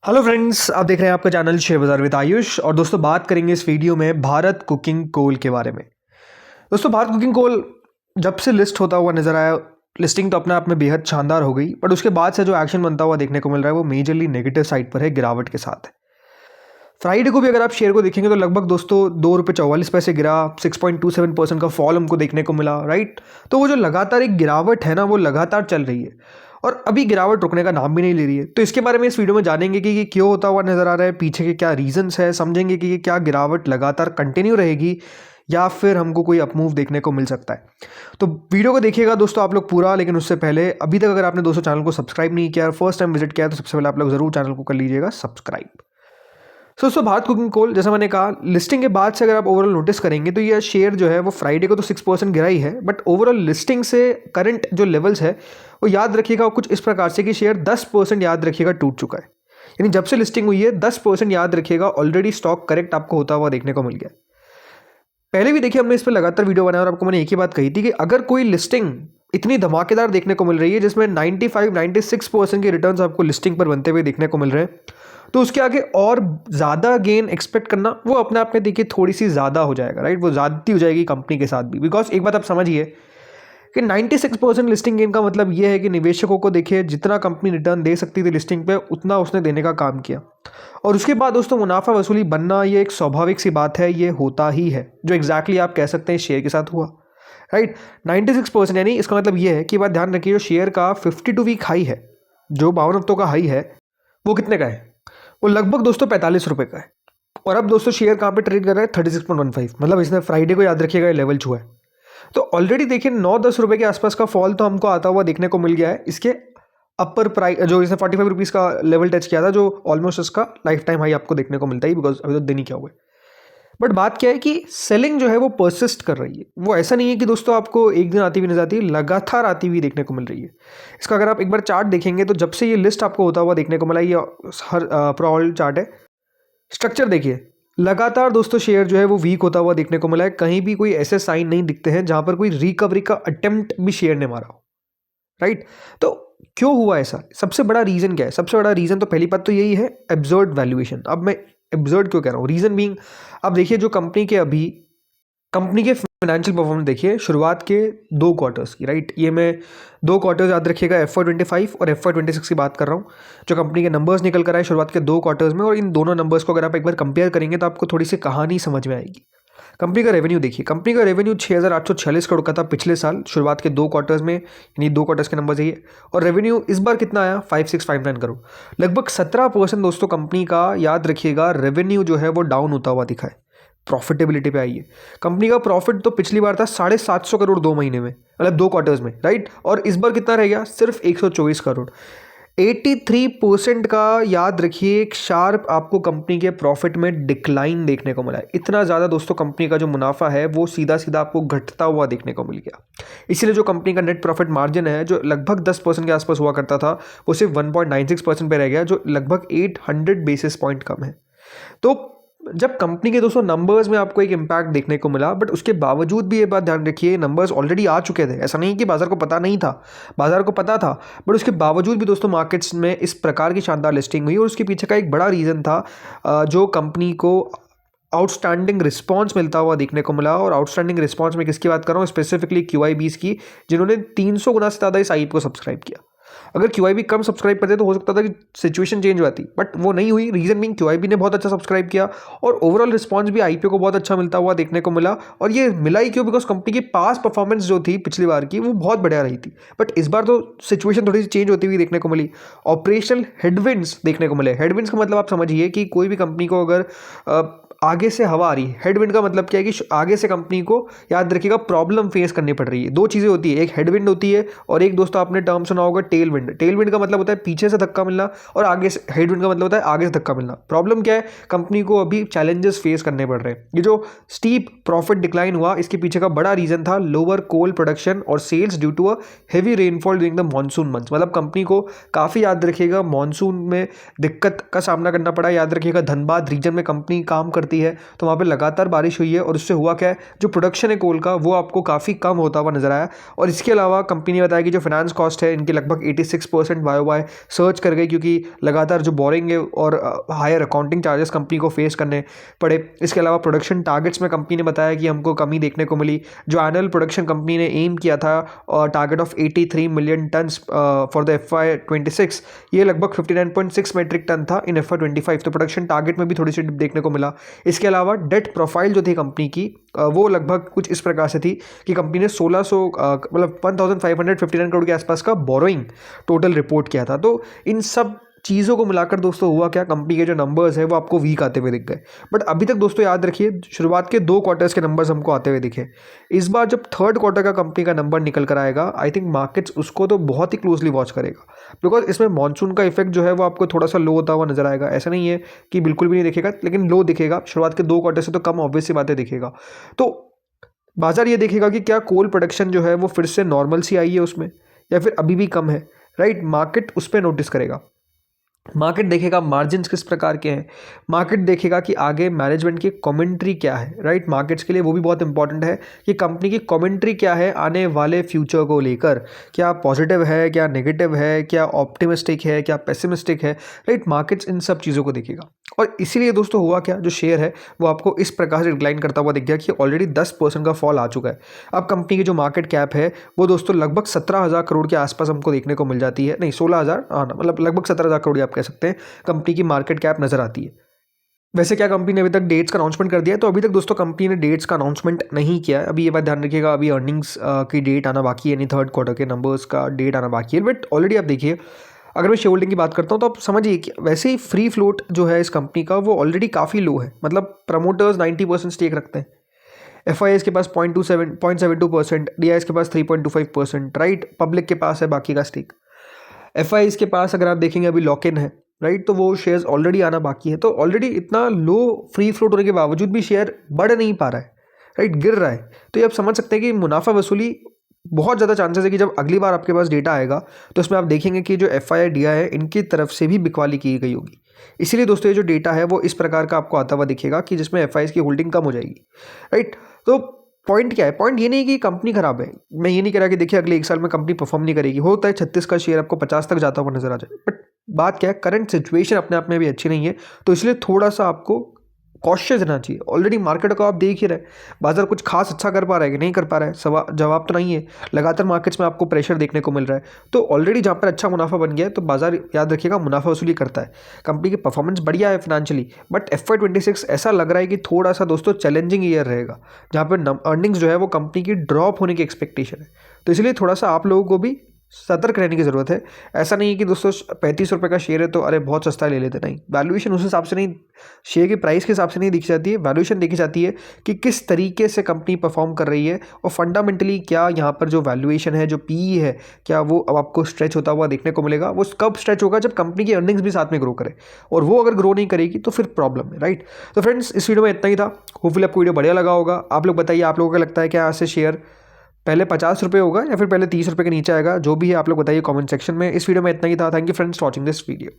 Hello friends, आप देख रहे हैं आपका चैनल शेयर बाजार विद आयुष। और दोस्तों बात करेंगे इस वीडियो में भारत कुकिंग कोल के बारे में। दोस्तों भारत कुकिंग कोल जब से लिस्ट होता हुआ नजर आया, लिस्टिंग तो अपने आप में बेहद शानदार हो गई, बट उसके बाद से जो एक्शन बनता हुआ देखने को मिल रहा है वो मेजरली नेगेटिव साइड पर है, गिरावट के साथ है। फ्राइडे को भी अगर आप शेयर को देखेंगे तो लगभग दोस्तों ₹2.44 गिरा, 6.27% का फॉल हमको देखने को मिला, राइट। तो वो जो लगातार एक गिरावट है ना, वो लगातार चल रही है और अभी गिरावट रुकने का नाम भी नहीं ले रही है। तो इसके बारे में इस वीडियो में जानेंगे कि ये क्यों होता हुआ नजर आ रहा है, पीछे के क्या रीजंस है, समझेंगे कि ये क्या गिरावट लगातार कंटिन्यू रहेगी या फिर हमको कोई अपमूव देखने को मिल सकता है। तो वीडियो को देखिएगा दोस्तों आप लोग पूरा, लेकिन उससे पहले अभी तक अगर आपने दोस्तों चैनल को सब्सक्राइब नहीं किया और फर्स्ट टाइम विजिट किया तो सबसे पहले आप लोग जरूर चैनल को कर लीजिएगा सब्सक्राइब। दोस्तों भारत कुकिंग कोल जैसा मैंने कहा, लिस्टिंग के बाद से अगर आप ओवरऑल नोटिस करेंगे तो ये शेयर जो है वो फ्राइडे को तो 6% गिरा ही है, बट ओवरऑल लिस्टिंग से करंट जो लेवल्स है वो याद रखिएगा कुछ इस प्रकार से कि शेयर 10% याद रखिएगा टूट चुका है। यानी जब से लिस्टिंग हुई है 10% याद रखिएगा ऑलरेडी स्टॉक करेक्ट आपको होता हुआ देखने को मिल गया। पहले भी देखिए हमने इस पर लगातार वीडियो बनाया और आपको मैंने एक ही बात कही थी कि अगर कोई लिस्टिंग इतनी धमाकेदार देखने को मिल रही है जिसमें 95-96% के रिटर्न्स आपको लिस्टिंग पर बनते हुए देखने को मिल रहे हैं, तो उसके आगे और ज़्यादा गेन एक्सपेक्ट करना वो अपने आप में देखिए थोड़ी सी ज़्यादा हो जाएगा, राइट। वो ज़्यादती हो जाएगी कंपनी के साथ भी, बिकॉज एक बात आप समझिए कि 96% लिस्टिंग गेन का मतलब ये है कि निवेशकों को देखिए जितना कंपनी रिटर्न दे सकती थी लिस्टिंग पे उतना उसने देने का काम किया, और उसके बाद दोस्तों मुनाफा वसूली बनना ये एक स्वाभाविक सी बात है, ये होता ही है, जो एग्जैक्टली आप कह सकते हैं शेयर के साथ हुआ, राइट। 96% यानी इसका मतलब ये है कि बात ध्यान रखिए, जो शेयर का 52 वीक हाई है, जो 52 हफ्तों का हाई है, वो कितने का है? वो लगभग दोस्तों 45 रुपये का है। और अब दोस्तों शेयर कहाँ पे ट्रेड कर रहा है? 36.15, मतलब इसने फ्राइडे को याद रखिएगा लेवल छुआ है। तो ऑलरेडी देखिए 9-10 रुपये के आसपास का फॉल तो हमको आता हुआ देखने को मिल गया है। इसके अपर प्राइस जो इसने 45 रुपीज़ का लेवल टच किया था, जो ऑलमोस्ट इसका लाइफ टाइम हाई आपको देखने को मिलता है, बिकॉज अभी तो दिन ही क्या हुआ है। बट बात क्या है कि सेलिंग जो है वो परसिस्ट कर रही है। वो ऐसा नहीं है कि दोस्तों आपको एक दिन आती हुई नजर आती है, लगातार आती हुई देखने को मिल रही है। इसका अगर आप एक बार चार्ट देखेंगे तो जब से ये लिस्ट आपको होता हुआ देखने को मिला, ये हर प्रोल चार्ट है, स्ट्रक्चर देखिए, लगातार दोस्तों शेयर जो है वो वीक होता हुआ देखने को मिला है। कहीं भी कोई ऐसे साइन नहीं दिखते हैं जहां पर कोई रिकवरी का अटेम्प्ट भी शेयर ने मारा हो, राइट। तो क्यों हुआ ऐसा? सबसे बड़ा रीजन क्या है? सबसे बड़ा रीजन तो पहली बात तो यही है, एब्सर्ड वैल्यूएशन। अब मैं एब्सर्ड क्यों कह रहा हूँ? रीजन बीइंग, अब देखिए जो कंपनी के फाइनेंशियल परफॉर्मेंस देखिए शुरुआत के 2 क्वार्टर्स की, राइट। ये मैं 2 क्वार्टर्स याद रखिएगा, FY25 और FY26 की बात कर रहा हूँ। जो कंपनी के नंबर्स निकल कर आए शुरुआत के 2 क्वार्टर्स में, और इन दोनों नंबर्स को अगर आप एक बार कंपेयर करेंगे तो आपको थोड़ी सी कहानी समझ में आएगी। कंपनी का रेवेन्यू देखिए, कंपनी का रेवेन्यू 6,846 करोड़ का था पिछले साल शुरुआत के 2 क्वार्टर्स में, यानी 2 क्वार्टर्स के नंबर है ये। और रेवेन्यू इस बार कितना आया? 5659 करोड़, लगभग 17% दोस्तों कंपनी का याद रखिएगा रेवेन्यू जो है वो डाउन होता हुआ दिखा है। प्रॉफिटेबिलिटी पे आई है। कंपनी का प्रॉफिट तो पिछली बार था 750 करोड़ 2 महीने में, मतलब 2 क्वार्टर्स में, राइट। और इस बार कितना रह गया? सिर्फ 124 करोड़। 83% का याद रखिए एक शार्प आपको कंपनी के प्रॉफिट में डिक्लाइन देखने को मिला है। इतना ज़्यादा दोस्तों कंपनी का जो मुनाफा है वो सीधा सीधा आपको घटता हुआ देखने को मिल गया। इसीलिए जो कंपनी का नेट प्रॉफिट मार्जिन है, जो लगभग 10% के आसपास हुआ करता था, वो सिर्फ 1.96% पे रह गया, जो लगभग 800 बेसिस पॉइंट कम है। तो जब कंपनी के दोस्तों नंबर्स में आपको एक इम्पैक्ट देखने को मिला, बट उसके बावजूद भी ये बात ध्यान रखिए नंबर्स ऑलरेडी आ चुके थे। ऐसा नहीं कि बाजार को पता नहीं था, बाजार को पता था, बट उसके बावजूद भी दोस्तों मार्केट्स में इस प्रकार की शानदार लिस्टिंग हुई। और उसके पीछे का एक बड़ा रीज़न था जो कंपनी को आउटस्टैंडिंग रिस्पांस मिलता हुआ देखने को मिला। और आउटस्टैंडिंग रिस्पांस में किसकी बात कर रहा हूँ? स्पेसिफिकली QIBs की, जिन्होंने 300 गुना से ज़्यादा इस IPO को सब्सक्राइब किया। अगर QIB कम सब्सक्राइब करते तो हो सकता था कि सिचुएशन चेंज होती, बट वो नहीं हुई। रीजन बीइंग QIB ने बहुत अच्छा सब्सक्राइब किया और ओवरऑल रिस्पांस भी IPO को बहुत अच्छा मिलता हुआ देखने को मिला। और ये मिला ही क्यों? बिकॉज कंपनी की पास परफॉर्मेंस जो थी पिछली बार की वो बहुत बढ़िया रही थी, बट इस बार तो सिचुएशन थोड़ी सी चेंज होती हुई देखने को मिली। ऑपरेशनल हेडविंड्स देखने को मिले। हेडविंड्स का मतलब आप समझिए कि कोई भी कंपनी को अगर आगे से हवा आ रही है, हेडविंड का मतलब क्या है कि आगे से कंपनी को याद रखिएगा प्रॉब्लम फेस करनी पड़ रही है। 2 चीज़ें होती है, एक हेडविंड होती है और एक दोस्तों आपने टर्म सुना होगा टेल विंड। टेल विंड का मतलब होता है पीछे से धक्का मिलना, और आगे से हेडविंड का मतलब होता है आगे से धक्का मिलना। प्रॉब्लम क्या है? कंपनी को अभी चैलेंजेस फेस करने पड़ रहे हैं। ये जो स्टीप प्रॉफिट डिक्लाइन हुआ, इसके पीछे का बड़ा रीजन था लोअर कोल प्रोडक्शन और sales due to a heavy rainfall during the monsoon months. मतलब कंपनी को काफ़ी याद रखिएगा मानसून में दिक्कत का सामना करना पड़ा। याद रखिएगा धनबाद रीजन में कंपनी काम करती है, तो वहाँ पे लगातार बारिश हुई है और उससे हुआ क्या है, जो प्रोडक्शन है कोल का वो आपको काफ़ी कम होता हुआ नजर आया। और इसके अलावा कंपनी ने बताया कि जो फाइनेंस कॉस्ट है इनकी लगभग 86% YOY सर्च कर गई, क्योंकि लगातार जो बोरिंग है और हायर अकाउंटिंग चार्जेस कंपनी को फेस करने पड़े। इसके अलावा प्रोडक्शन टारगेट्स में कंपनी ने बताया कि हमको कमी देखने को मिली। जो एनुअल प्रोडक्शन कंपनी ने एम किया था target of 83 million turns for the FY26, ये लगभग 59.6 मेट्रिक टन था इन FY25, तो प्रोडक्शन टारगेट में भी थोड़ी सी डिप देखने को मिला। इसके अलावा डेट प्रोफाइल जो थी कंपनी की वो लगभग कुछ इस प्रकार से थी कि कंपनी ने 1600 मतलब 1559 करोड़ के आसपास का बोरोइंग टोटल रिपोर्ट किया था। तो इन सब चीज़ों को मिलाकर दोस्तों हुआ क्या, कंपनी के जो नंबर्स है वो आपको वीक आते हुए दिख गए। बट अभी तक दोस्तों याद रखिए, शुरुआत के 2 क्वार्टर्स के नंबर्स हमको आते हुए दिखे। इस बार जब थर्ड क्वार्टर का कंपनी का नंबर निकल कर आएगा, आई थिंक मार्केट्स उसको तो बहुत ही क्लोजली वॉच करेगा, बिकॉज इसमें मॉनसून का इफेक्ट जो है वो आपको थोड़ा सा लो होता हुआ नजर आएगा। ऐसा नहीं है कि बिल्कुल भी नहीं दिखेगा, लेकिन लो दिखेगा। शुरुआत के 2 क्वार्टर से तो कम ऑब्वियस सी बातें दिखेगा। तो बाजार ये देखेगा कि क्या कोल प्रोडक्शन जो है वो फिर से नॉर्मल सी आई है उसमें, या फिर अभी भी कम है, राइट। मार्केट उस पर नोटिस करेगा। मार्केट देखेगा मार्जिन्स किस प्रकार के हैं, मार्केट देखेगा कि आगे मैनेजमेंट की कमेंट्री क्या है, राइट। मार्केट्स के लिए वो भी बहुत इंपॉर्टेंट है कि कंपनी की कमेंट्री क्या है आने वाले फ्यूचर को लेकर, क्या पॉजिटिव है, क्या नेगेटिव है, क्या ऑप्टिमिस्टिक है, क्या पेसिमिस्टिक है, राइट। मार्केट्स इन सब चीज़ों को देखेगा। और इसीलिए दोस्तों हुआ क्या, जो शेयर है वो आपको इस प्रकार से डिक्लाइन करता हुआ दिख गया कि ऑलरेडी 10% का फॉल आ चुका है। अब कंपनी की जो मार्केट कैप है वो दोस्तों लगभग 17,000 करोड़ के आसपास हमको देखने को मिल जाती है। नहीं, 16,000, हाँ, मतलब लगभग 17,000 करोड़ आप कह सकते हैं कंपनी की मार्केट कैप नजर आती है। वैसे क्या कंपनी ने अभी तक डेट्स का अनाउंसमेंट कर दिया है? तो अभी तक दोस्तों कंपनी ने डेट्स का अनाउंसमेंट नहीं किया है। अभी ये बात ध्यान रखिएगा, अभी अर्निंग्स की डेट आना बाकी है, यानी थर्ड क्वार्टर के नंबर्स का डेट आना बाकी है। बट ऑलरेडी आप देखिए, अगर मैं शेयर होल्डिंग की बात करता हूँ तो आप समझिए कि वैसे ही फ्री फ्लोट जो है इस कंपनी का वो ऑलरेडी काफ़ी लो है। मतलब प्रमोटर्स 90% स्टेक रखते हैं, FIS के पास 0.72%, DIS के पास 3.25%, राइट। पब्लिक के पास है बाकी का स्टेक। FIS के पास अगर आप देखेंगे अभी लॉक इन है, राइट, तो वो शेयर्स ऑलरेडी आना बाकी है। तो ऑलरेडी इतना लो फ्री फ्लोट होने के बावजूद भी शेयर बढ़ नहीं पा रहा है, राइट, गिर रहा है। तो ये आप समझ सकते हैं कि मुनाफा वसूली बहुत ज़्यादा चांसेस है कि जब अगली बार आपके पास डेटा आएगा तो इसमें आप देखेंगे कि जो FII DI है इनकी तरफ से भी बिकवाली की गई होगी। इसीलिए दोस्तों ये जो डेटा है वो इस प्रकार का आपको आता हुआ दिखेगा कि जिसमें FIs की होल्डिंग कम हो जाएगी, राइट। तो पॉइंट क्या है? पॉइंट ये नहीं कि कंपनी खराब है, मैं ये नहीं कह रहा कि देखिए अगले 1 साल में कंपनी परफॉर्म नहीं करेगी। होता है 36 का शेयर आपको 50 तक जाता हुआ नजर आ जाए, बट बात क्या है, करंट सिचुएशन अपने आप में भी अच्छी नहीं है, तो इसलिए थोड़ा सा आपको कॉशियस रहना चाहिए। ऑलरेडी मार्केट को आप देख ही रहे, बाजार कुछ खास अच्छा कर पा रहा है कि नहीं कर पा रहा है, जवाब तो नहीं है। लगातार मार्केट्स में आपको प्रेशर देखने को मिल रहा है, तो ऑलरेडी जहाँ पर अच्छा मुनाफा बन गया है तो बाजार याद रखिएगा मुनाफा वसूली करता है। कंपनी की परफॉर्मेंस बढ़िया है फिनेंशियली, बट FY26 ऐसा लग रहा है कि थोड़ा सा दोस्तों चैलेंजिंग ईयर रहेगा, जहाँ पर अर्निंग्स जो है वो कंपनी की ड्रॉप होने की एक्सपेक्टेशन है। तो इसलिए थोड़ा सा आप लोगों को भी सतर्क रहने की ज़रूरत है। ऐसा नहीं है कि दोस्तों 35 रुपये का शेयर है तो अरे बहुत सस्ता ले लेते, नहीं। वैल्यूएशन उस हिसाब से नहीं, शेयर की प्राइस के हिसाब से नहीं देखी जाती है। वैल्यूएशन देखी जाती है कि किस तरीके से कंपनी परफॉर्म कर रही है और फंडामेंटली क्या यहाँ पर जो वैल्यूएशन है, जो PE है, क्या वो अब आपको स्ट्रेच होता हुआ देखने को मिलेगा। वो कब स्ट्रेच होगा? जब कंपनी की अर्निंग्स भी साथ में ग्रो करे, और वो अगर ग्रो नहीं करेगी तो फिर प्रॉब्लम है, राइट। तो फ्रेंड्स इस वीडियो में इतना ही था। होपफुली आपको वीडियो बढ़िया लगा होगा। आप लोग बताइए, आप लोगों को लगता है कि यहाँ से शेयर पहले 50 रुपये होगा या फिर पहले 30 रुपये के नीचे आएगा? जो भी है आप लोग बताइए कमेंट सेक्शन में। इस वीडियो में इतना ही था। Thank you friends for watching this video.